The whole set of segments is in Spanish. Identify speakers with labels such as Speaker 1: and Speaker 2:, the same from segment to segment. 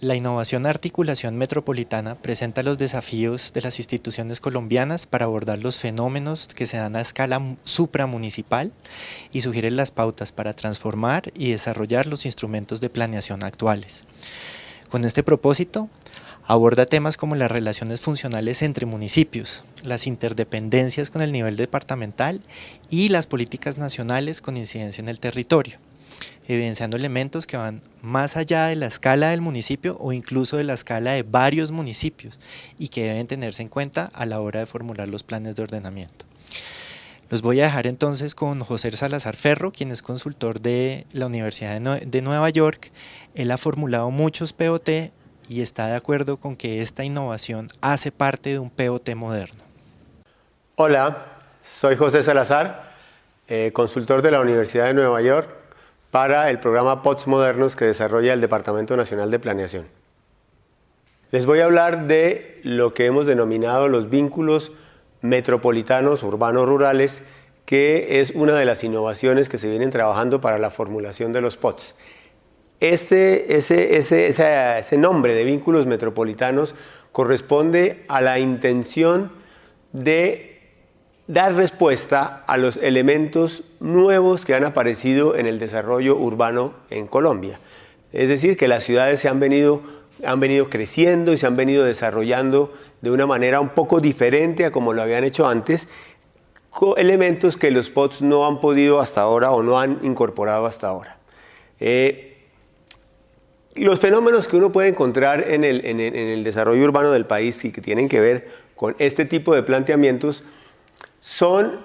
Speaker 1: La innovación articulación metropolitana presenta los desafíos de las instituciones colombianas para abordar los fenómenos que se dan a escala supramunicipal y sugiere las pautas para transformar y desarrollar los instrumentos de planeación actuales. Con este propósito, aborda temas como las relaciones funcionales entre municipios, las interdependencias con el nivel departamental y las políticas nacionales con incidencia en el territorio, evidenciando elementos que van más allá de la escala del municipio o incluso de la escala de varios municipios y que deben tenerse en cuenta a la hora de formular los planes de ordenamiento. Los voy a dejar entonces con José Salazar Ferro, quien es consultor de la Universidad de Nueva York. Él ha formulado muchos POT y está de acuerdo con que esta innovación hace parte de un POT moderno.
Speaker 2: Hola, soy José Salazar, consultor de la Universidad de Nueva York para el programa POTS Modernos que desarrolla el Departamento Nacional de Planeación. Les voy a hablar de lo que hemos denominado los vínculos metropolitanos urbanos-rurales, que es una de las innovaciones que se vienen trabajando para la formulación de los POTS. Ese nombre de vínculos metropolitanos corresponde a la intención de dar respuesta a los elementos nuevos que han aparecido en el desarrollo urbano en Colombia. Es decir, que las ciudades han venido creciendo y se han venido desarrollando de una manera un poco diferente a como lo habían hecho antes, con elementos que los POTS no han podido hasta ahora o no han incorporado hasta ahora. Los fenómenos que uno puede encontrar en el desarrollo urbano del país y que tienen que ver con este tipo de planteamientos son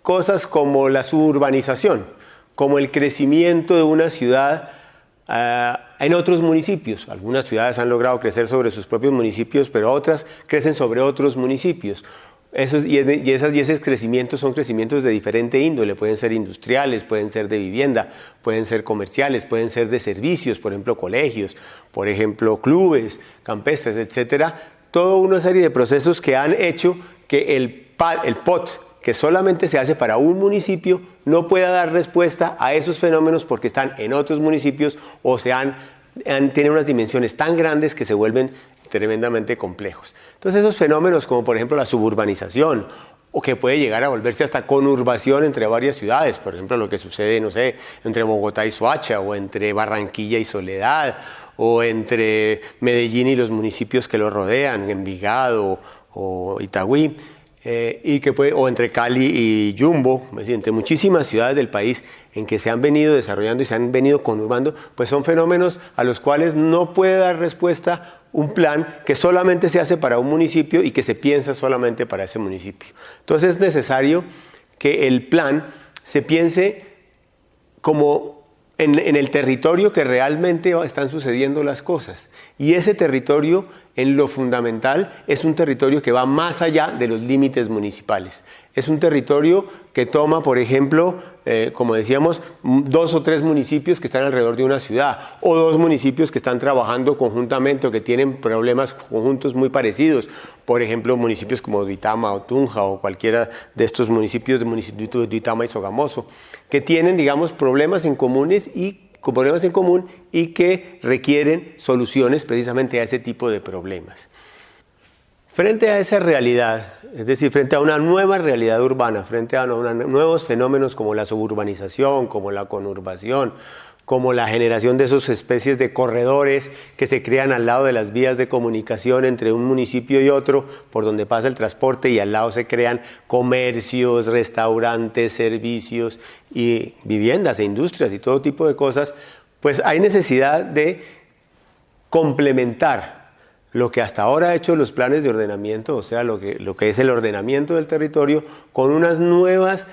Speaker 2: cosas como la suburbanización, como el crecimiento de una ciudad en otros municipios. Algunas ciudades han logrado crecer sobre sus propios municipios, pero otras crecen sobre otros municipios. Esos crecimientos son crecimientos de diferente índole, pueden ser industriales, pueden ser de vivienda, pueden ser comerciales, pueden ser de servicios, por ejemplo colegios, por ejemplo clubes, campestres, etcétera. Toda una serie de procesos que han hecho que el POT, que solamente se hace para un municipio, no pueda dar respuesta a esos fenómenos porque están en otros municipios o tienen unas dimensiones tan grandes que se vuelven tremendamente complejos. Entonces esos fenómenos como por ejemplo la suburbanización o que puede llegar a volverse hasta conurbación entre varias ciudades, por ejemplo lo que sucede, no sé, entre Bogotá y Soacha o entre Barranquilla y Soledad o entre Medellín y los municipios que lo rodean, Envigado o Itagüí, o entre Cali y Jumbo, es decir, entre muchísimas ciudades del país en que se han venido desarrollando y se han venido conurbando, pues son fenómenos a los cuales no puede dar respuesta un plan que solamente se hace para un municipio y que se piensa solamente para ese municipio. Entonces es necesario que el plan se piense como en el territorio que realmente están sucediendo las cosas. Y ese territorio, en lo fundamental, es un territorio que va más allá de los límites municipales. Es un territorio que toma, por ejemplo, como decíamos, 2 o 3 municipios que están alrededor de una ciudad, o 2 municipios que están trabajando conjuntamente o que tienen problemas conjuntos muy parecidos. Por ejemplo, municipios como Duitama o Tunja o cualquiera de estos municipios de Duitama y Sogamoso, que tienen, digamos, problemas en común y que requieren soluciones precisamente a ese tipo de problemas. Frente a esa realidad, es decir, frente a una nueva realidad urbana, frente a nuevos fenómenos como la suburbanización, como la conurbación, como la generación de esas especies de corredores que se crean al lado de las vías de comunicación entre un municipio y otro, por donde pasa el transporte, y al lado se crean comercios, restaurantes, servicios y viviendas e industrias y todo tipo de cosas, pues hay necesidad de complementar lo que hasta ahora ha hecho los planes de ordenamiento, o sea, lo que es el ordenamiento del territorio, con unas nuevas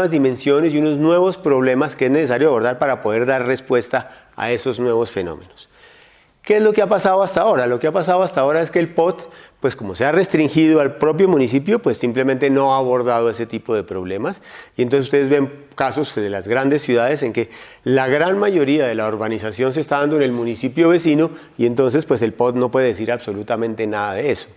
Speaker 2: dimensiones y unos nuevos problemas que es necesario abordar para poder dar respuesta a esos nuevos fenómenos. ¿Qué es lo que ha pasado hasta ahora? Lo que ha pasado hasta ahora es que el POT, pues como se ha restringido al propio municipio, pues simplemente no ha abordado ese tipo de problemas. Y entonces ustedes ven casos de las grandes ciudades en que la gran mayoría de la urbanización se está dando en el municipio vecino y entonces pues el POT no puede decir absolutamente nada de eso.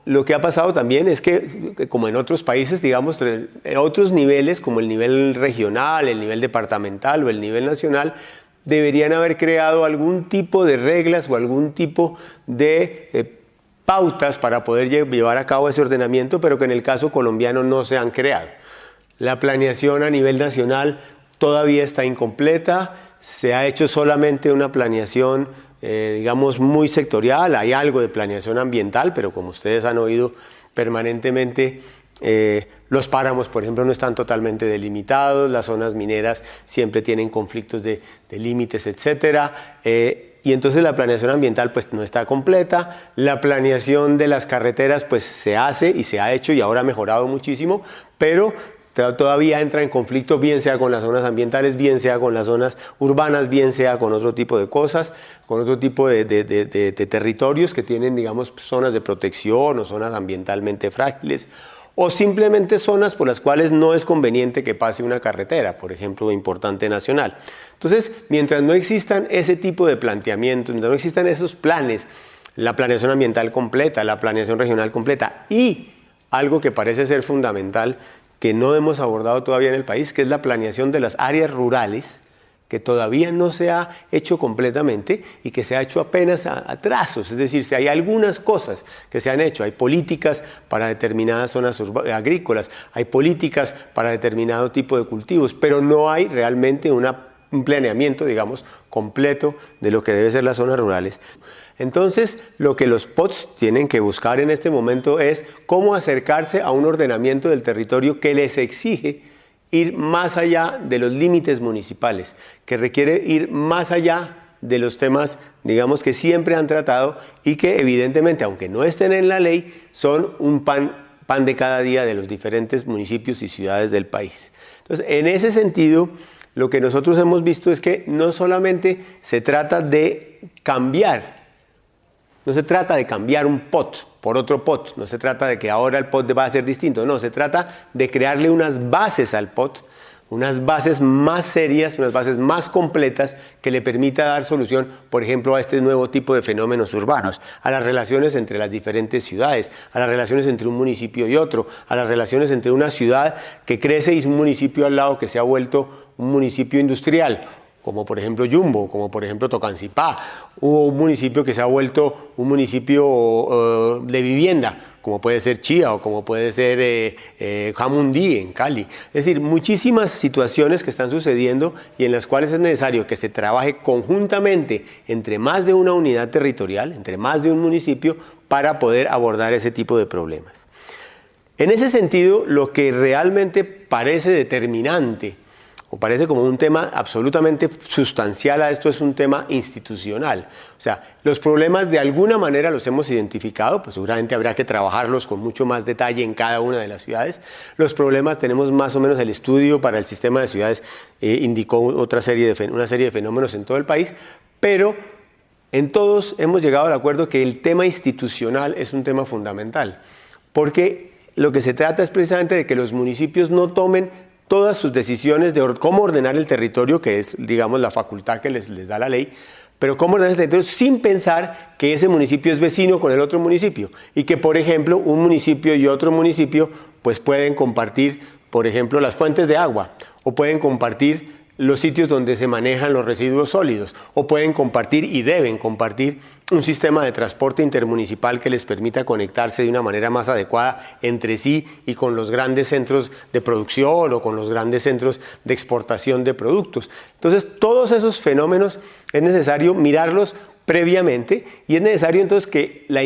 Speaker 2: Lo que ha pasado también es que, como en otros países, digamos, en otros niveles, como el nivel regional, el nivel departamental o el nivel nacional, deberían haber creado algún tipo de reglas o algún tipo de pautas para poder llevar a cabo ese ordenamiento, pero que en el caso colombiano no se han creado. La planeación a nivel nacional todavía está incompleta, se ha hecho solamente una planeación, digamos, muy sectorial, hay algo de planeación ambiental, pero como ustedes han oído permanentemente, los páramos, por ejemplo, no están totalmente delimitados, las zonas mineras siempre tienen conflictos de límites, etcétera. Y entonces la planeación ambiental pues no está completa, la planeación de las carreteras pues se hace y se ha hecho y ahora ha mejorado muchísimo, pero todavía entra en conflicto, bien sea con las zonas ambientales, bien sea con las zonas urbanas, bien sea con otro tipo de cosas, con otro tipo de territorios que tienen, digamos, zonas de protección o zonas ambientalmente frágiles, o simplemente zonas por las cuales no es conveniente que pase una carretera, por ejemplo, importante nacional. Entonces, mientras no existan ese tipo de planteamientos, mientras no existan esos planes, la planeación ambiental completa, la planeación regional completa y algo que parece ser fundamental, que no hemos abordado todavía en el país, que es la planeación de las áreas rurales, que todavía no se ha hecho completamente y que se ha hecho apenas a trazos, es decir, si hay algunas cosas que se han hecho, hay políticas para determinadas zonas agrícolas, hay políticas para determinado tipo de cultivos, pero no hay realmente un planeamiento, digamos, completo de lo que deben ser las zonas rurales. Entonces, lo que los POTS tienen que buscar en este momento es cómo acercarse a un ordenamiento del territorio que les exige ir más allá de los límites municipales, que requiere ir más allá de los temas, digamos, que siempre han tratado y que evidentemente, aunque no estén en la ley, son un pan de cada día de los diferentes municipios y ciudades del país. Entonces, en ese sentido, lo que nosotros hemos visto es que no solamente se trata de cambiar, no se trata de cambiar un POT por otro POT, no se trata de que ahora el POT va a ser distinto, no, se trata de crearle unas bases al POT, unas bases más serias, unas bases más completas que le permita dar solución, por ejemplo, a este nuevo tipo de fenómenos urbanos, a las relaciones entre las diferentes ciudades, a las relaciones entre un municipio y otro, a las relaciones entre una ciudad que crece y un municipio al lado que se ha vuelto un municipio industrial, como por ejemplo Yumbo, como por ejemplo Tocancipá, o un municipio que se ha vuelto un municipio de vivienda, como puede ser Chía o como puede ser Jamundí en Cali. Es decir, muchísimas situaciones que están sucediendo y en las cuales es necesario que se trabaje conjuntamente entre más de una unidad territorial, entre más de un municipio, para poder abordar ese tipo de problemas. En ese sentido, lo que realmente parece determinante o parece como un tema absolutamente sustancial a esto es un tema institucional. O sea, los problemas de alguna manera los hemos identificado, pues seguramente habrá que trabajarlos con mucho más detalle en cada una de las ciudades. Los problemas tenemos más o menos el estudio para el sistema de ciudades, indicó una serie de fenómenos en todo el país, pero en todos hemos llegado al acuerdo que el tema institucional es un tema fundamental, porque lo que se trata es precisamente de que los municipios no tomen todas sus decisiones de cómo ordenar el territorio, que es, digamos, la facultad que les da la ley, pero cómo ordenar el territorio sin pensar que ese municipio es vecino con el otro municipio y que, por ejemplo, un municipio y otro municipio pues pueden compartir, por ejemplo, las fuentes de agua o pueden compartir los sitios donde se manejan los residuos sólidos o pueden compartir y deben compartir un sistema de transporte intermunicipal que les permita conectarse de una manera más adecuada entre sí y con los grandes centros de producción o con los grandes centros de exportación de productos. Entonces, todos esos fenómenos es necesario mirarlos previamente y es necesario entonces que la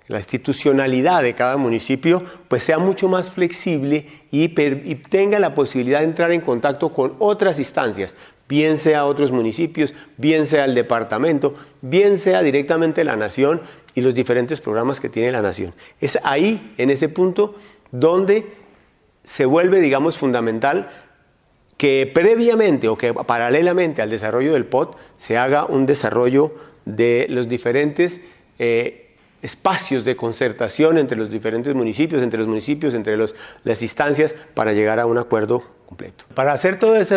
Speaker 2: institucionalidad de cada municipio pues sea mucho más flexible y tenga la posibilidad de entrar en contacto con otras instancias, bien sea otros municipios, bien sea el departamento, bien sea directamente la nación y los diferentes programas que tiene la nación. Es ahí, en ese punto, donde se vuelve, digamos, fundamental que previamente o que paralelamente al desarrollo del POT se haga un desarrollo de los diferentes espacios de concertación entre los diferentes municipios, entre las instancias para llegar a un acuerdo completo. Para hacer todas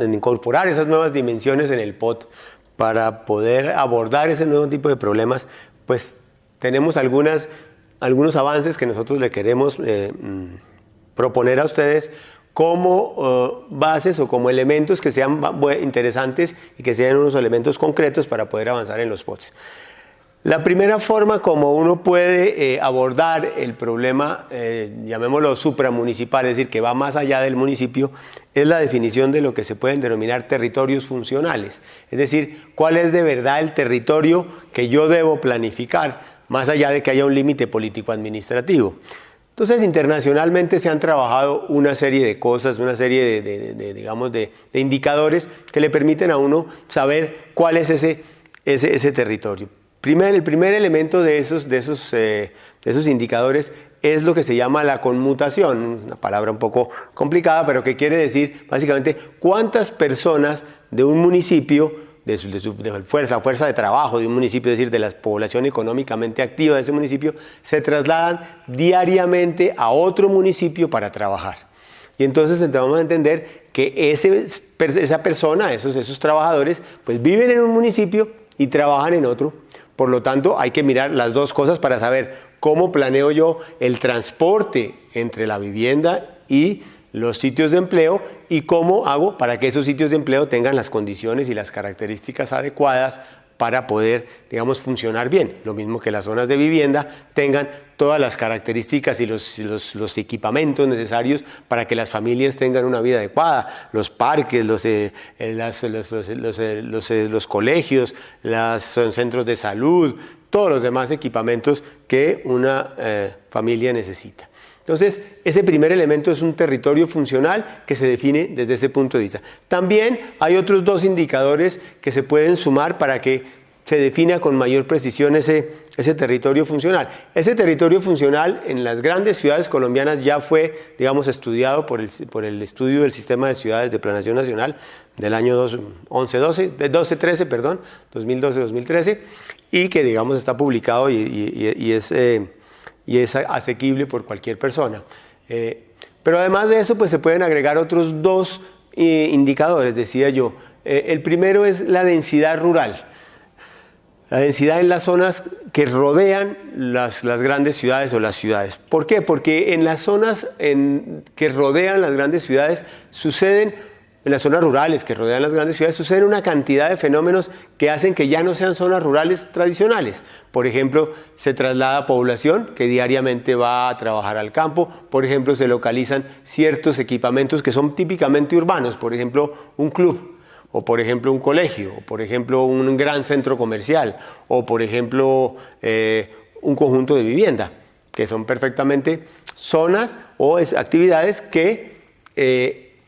Speaker 2: incorporar esas nuevas dimensiones en el POT, para poder abordar ese nuevo tipo de problemas, pues tenemos algunos avances que nosotros le queremos proponer a ustedes como bases o como elementos que sean interesantes y que sean unos elementos concretos para poder avanzar en los POTS. La primera forma como uno puede abordar el problema, llamémoslo supramunicipal, es decir, que va más allá del municipio, es la definición de lo que se pueden denominar territorios funcionales. Es decir, cuál es de verdad el territorio que yo debo planificar, más allá de que haya un límite político-administrativo. Entonces, internacionalmente se han trabajado una serie de cosas, una serie de indicadores que le permiten a uno saber cuál es ese territorio. El primer elemento de esos indicadores es lo que se llama la conmutación, una palabra un poco complicada, pero que quiere decir básicamente cuántas personas de un municipio, la fuerza de trabajo de un municipio, es decir, de la población económicamente activa de ese municipio, se trasladan diariamente a otro municipio para trabajar. Y entonces vamos a entender que esa persona, esos trabajadores, pues viven en un municipio y trabajan en otro. Por lo tanto, hay que mirar las dos cosas para saber cómo planeo yo el transporte entre la vivienda y los sitios de empleo y cómo hago para que esos sitios de empleo tengan las condiciones y las características adecuadas para poder, digamos, funcionar bien. Lo mismo que las zonas de vivienda tengan todas las características y los equipamientos necesarios para que las familias tengan una vida adecuada. Los parques, los colegios, los centros de salud, todos los demás equipamientos que una familia necesita. Entonces, ese primer elemento es un territorio funcional que se define desde ese punto de vista. También hay otros dos indicadores que se pueden sumar para que se defina con mayor precisión ese territorio funcional. Ese territorio funcional en las grandes ciudades colombianas ya fue, digamos, estudiado por el estudio del Sistema de Ciudades de Planeación Nacional del año 2012-2013, y que, digamos, está publicado y es asequible por cualquier persona. Pero además de eso, pues se pueden agregar otros dos indicadores, decía yo. El primero es la densidad rural. La densidad en las zonas que rodean las grandes ciudades o las ciudades. ¿Por qué? Porque en las zonas que rodean las grandes ciudades en las zonas rurales que rodean las grandes ciudades, suceden una cantidad de fenómenos que hacen que ya no sean zonas rurales tradicionales. Por ejemplo, se traslada población que diariamente va a trabajar al campo. Por ejemplo, se localizan ciertos equipamientos que son típicamente urbanos. Por ejemplo, un club, o por ejemplo un colegio, o por ejemplo un gran centro comercial, o por ejemplo un conjunto de vivienda, que son perfectamente zonas o actividades que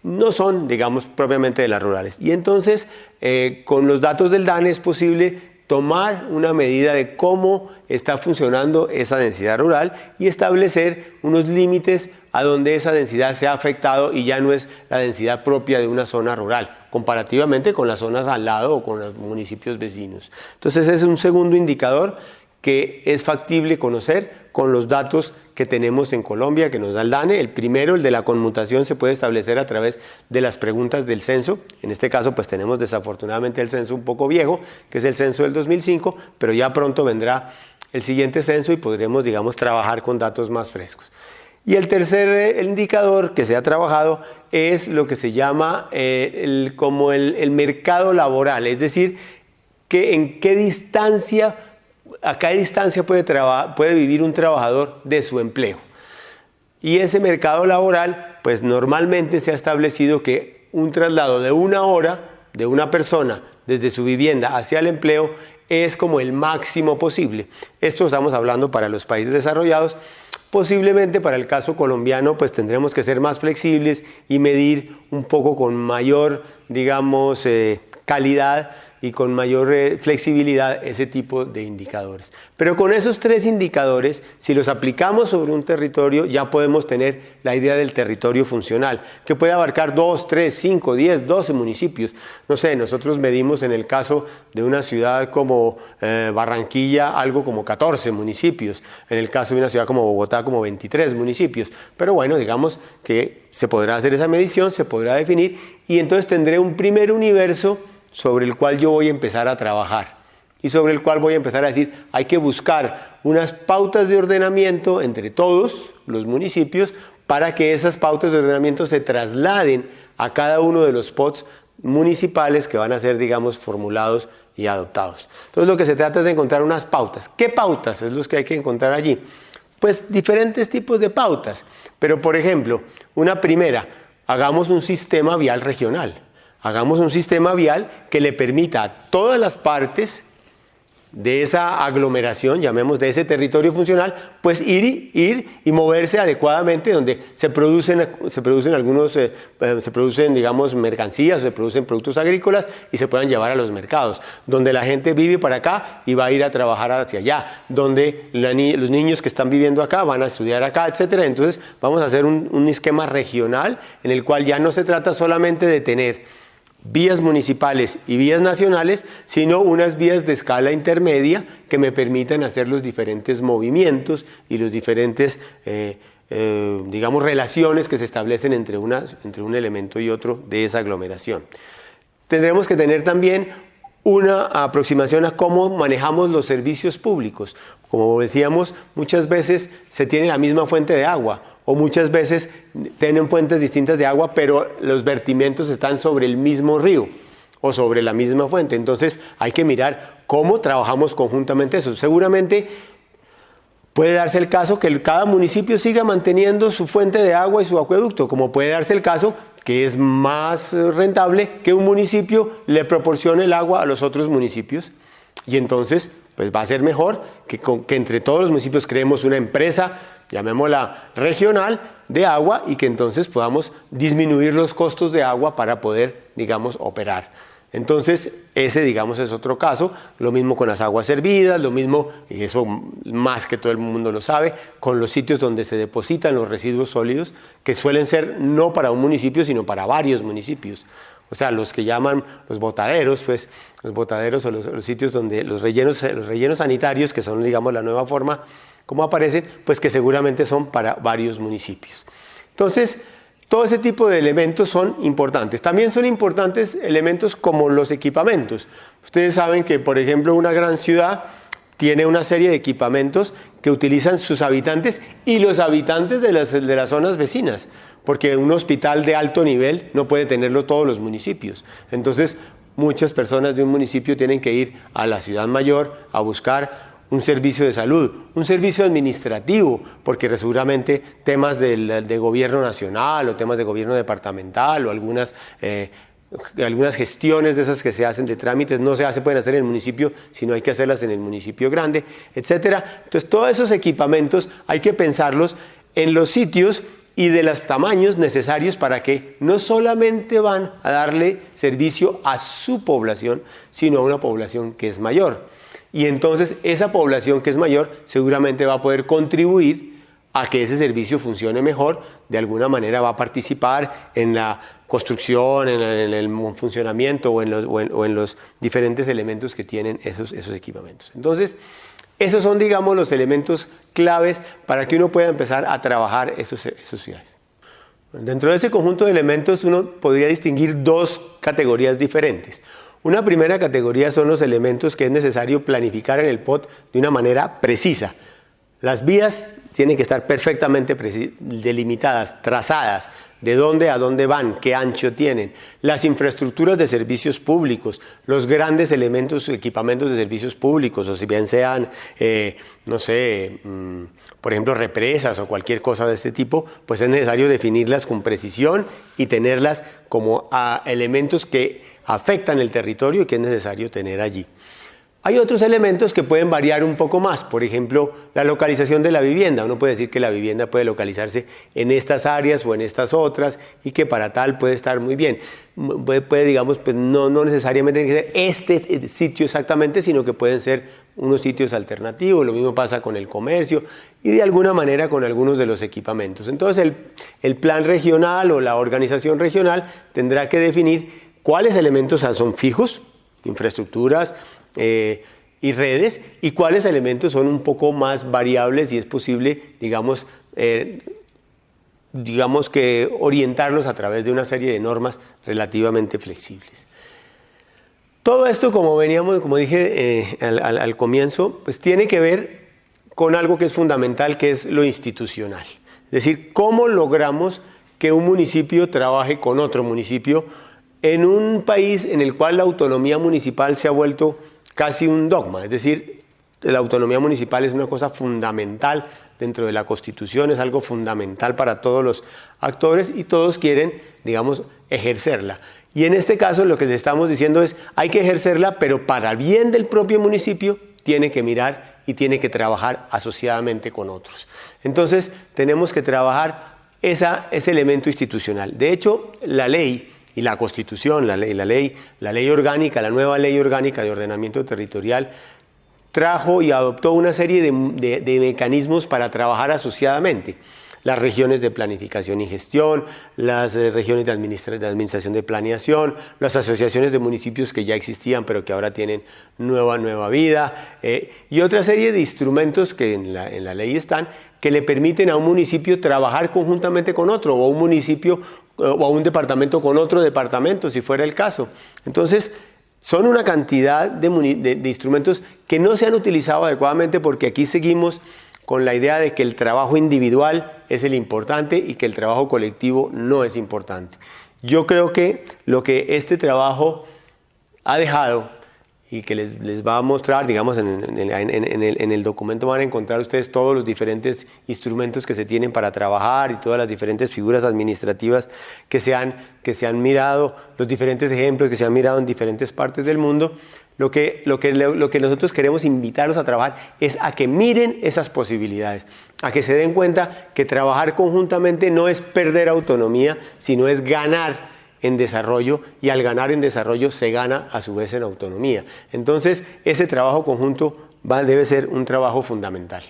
Speaker 2: no son, digamos, propiamente de las rurales. Y entonces, con los datos del DANE es posible tomar una medida de cómo está funcionando esa densidad rural y establecer unos límites a donde esa densidad se ha afectado y ya no es la densidad propia de una zona rural, comparativamente con las zonas al lado o con los municipios vecinos. Entonces, ese es un segundo indicador que es factible conocer con los datos que tenemos en Colombia, que nos da el DANE. El primero, el de la conmutación, se puede establecer a través de las preguntas del censo. En este caso, pues tenemos desafortunadamente el censo un poco viejo, que es el censo del 2005, pero ya pronto vendrá el siguiente censo y podremos, digamos, trabajar con datos más frescos. Y el tercer indicador que se ha trabajado es lo que se llama el mercado laboral, es decir, a qué distancia puede vivir un trabajador de su empleo. Y ese mercado laboral, pues normalmente se ha establecido que un traslado de 1 hora de una persona desde su vivienda hacia el empleo es como el máximo posible. Esto estamos hablando para los países desarrollados. Posiblemente para el caso colombiano, pues tendremos que ser más flexibles y medir un poco con mayor, digamos, calidad y con mayor flexibilidad ese tipo de indicadores. Pero con esos 3 indicadores, si los aplicamos sobre un territorio, ya podemos tener la idea del territorio funcional, que puede abarcar 2, 3, 5, 10, 12 municipios. No sé, nosotros medimos en el caso de una ciudad como Barranquilla, algo como 14 municipios. En el caso de una ciudad como Bogotá, como 23 municipios. Pero bueno, digamos que se podrá hacer esa medición, se podrá definir, y entonces tendré un primer universo sobre el cual yo voy a empezar a trabajar y sobre el cual voy a empezar a decir, hay que buscar unas pautas de ordenamiento entre todos los municipios para que esas pautas de ordenamiento se trasladen a cada uno de los POTs municipales que van a ser, digamos, formulados y adoptados. Entonces lo que se trata es de encontrar unas pautas. ¿Qué pautas es los que hay que encontrar allí? Pues diferentes tipos de pautas, pero por ejemplo, una primera, hagamos un sistema vial regional. Hagamos un sistema vial que le permita a todas las partes de esa aglomeración, llamemos de ese territorio funcional, pues ir y moverse adecuadamente donde se producen digamos mercancías, se producen productos agrícolas y se puedan llevar a los mercados, donde la gente vive para acá y va a ir a trabajar hacia allá, donde los niños que están viviendo acá van a estudiar acá, etcétera. Entonces vamos a hacer un esquema regional en el cual ya no se trata solamente de tener vías municipales y vías nacionales, sino unas vías de escala intermedia que me permitan hacer los diferentes movimientos y los diferentes, digamos, relaciones que se establecen entre un elemento y otro de esa aglomeración. Tendremos que tener también una aproximación a cómo manejamos los servicios públicos. Como decíamos, muchas veces se tiene la misma fuente de agua, o muchas veces tienen fuentes distintas de agua, pero los vertimientos están sobre el mismo río o sobre la misma fuente. Entonces hay que mirar cómo trabajamos conjuntamente eso. Seguramente puede darse el caso que cada municipio siga manteniendo su fuente de agua y su acueducto, como puede darse el caso que es más rentable que un municipio le proporcione el agua a los otros municipios, y entonces pues va a ser mejor que entre todos los municipios creemos una empresa, llamémosla regional, de agua, y que entonces podamos disminuir los costos de agua para poder, digamos, operar. Entonces, ese, digamos, es otro caso. Lo mismo con las aguas hervidas, lo mismo, y eso más que todo el mundo lo sabe, con los sitios donde se depositan los residuos sólidos, que suelen ser no para un municipio, sino para varios municipios. O sea, los que llaman los botaderos, pues, los botaderos o los sitios donde los rellenos sanitarios, que son, digamos, la nueva forma como aparecen, pues que seguramente son para varios municipios. Entonces, todo ese tipo de elementos son importantes. También son importantes elementos como los equipamientos. Ustedes saben que, por ejemplo, una gran ciudad tiene una serie de equipamientos que utilizan sus habitantes y los habitantes de las zonas vecinas, porque un hospital de alto nivel no puede tenerlo todos los municipios. Entonces, muchas personas de un municipio tienen que ir a la ciudad mayor a buscar un servicio de salud, un servicio administrativo, porque seguramente temas de gobierno nacional o temas de gobierno departamental o algunas gestiones de esas que se hacen de trámites no pueden hacer en el municipio, sino hay que hacerlas en el municipio grande, etcétera. Entonces, todos esos equipamientos hay que pensarlos en los sitios y de los tamaños necesarios para que no solamente van a darle servicio a su población, sino a una población que es mayor. Y entonces esa población que es mayor seguramente va a poder contribuir a que ese servicio funcione mejor, de alguna manera va a participar en la construcción, en el funcionamiento o en los diferentes elementos que tienen esos equipamientos. Entonces, esos son, digamos, los elementos claves para que uno pueda empezar a trabajar esas ciudades. Dentro de ese conjunto de elementos uno podría distinguir dos categorías diferentes. Una primera categoría son los elementos que es necesario planificar en el POT de una manera precisa. Las vías tienen que estar perfectamente delimitadas, trazadas, de dónde a dónde van, qué ancho tienen. Las infraestructuras de servicios públicos, los grandes elementos, equipamientos de servicios públicos, o si bien sean, por ejemplo, represas o cualquier cosa de este tipo, pues es necesario definirlas con precisión y tenerlas como elementos que afectan el territorio y que es necesario tener allí. Hay otros elementos que pueden variar un poco más, por ejemplo, la localización de la vivienda. Uno puede decir que la vivienda puede localizarse en estas áreas o en estas otras y que para tal puede estar muy bien. Puede digamos, pues no necesariamente tiene que ser este sitio exactamente, sino que pueden ser unos sitios alternativos. Lo mismo pasa con el comercio y de alguna manera con algunos de los equipamientos. Entonces el plan regional o la organización regional tendrá que definir cuáles elementos son fijos, infraestructuras, y redes, y cuáles elementos son un poco más variables y es posible, digamos que orientarlos a través de una serie de normas relativamente flexibles. Todo esto, como dije al comienzo, pues tiene que ver con algo que es fundamental, que es lo institucional. Es decir, cómo logramos que un municipio trabaje con otro municipio en un país en el cual la autonomía municipal se ha vuelto casi un dogma. Es decir, la autonomía municipal es una cosa fundamental dentro de la Constitución, es algo fundamental para todos los actores y todos quieren, digamos, ejercerla. Y en este caso lo que le estamos diciendo es, hay que ejercerla, pero para el bien del propio municipio tiene que mirar y tiene que trabajar asociadamente con otros. Entonces, tenemos que trabajar ese elemento institucional. De hecho, la ley y la Constitución, la ley orgánica, la nueva ley orgánica de ordenamiento territorial, trajo y adoptó una serie de mecanismos para trabajar asociadamente. Las regiones de planificación y gestión, las regiones de administración de planeación, las asociaciones de municipios que ya existían pero que ahora tienen nueva vida, y otra serie de instrumentos que en la ley están, que le permiten a un municipio trabajar conjuntamente con otro, o a un municipio o a un departamento con otro departamento, si fuera el caso. Entonces, son una cantidad de instrumentos que no se han utilizado adecuadamente porque aquí seguimos con la idea de que el trabajo individual es el importante y que el trabajo colectivo no es importante. Yo creo que lo que este trabajo ha dejado y que les va a mostrar, digamos, en el documento van a encontrar ustedes todos los diferentes instrumentos que se tienen para trabajar y todas las diferentes figuras administrativas que se han mirado, los diferentes ejemplos que se han mirado en diferentes partes del mundo. Lo que nosotros queremos invitarlos a trabajar es a que miren esas posibilidades, a que se den cuenta que trabajar conjuntamente no es perder autonomía, sino es ganar en desarrollo, y al ganar en desarrollo se gana a su vez en autonomía. Entonces, ese trabajo conjunto debe ser un trabajo fundamental.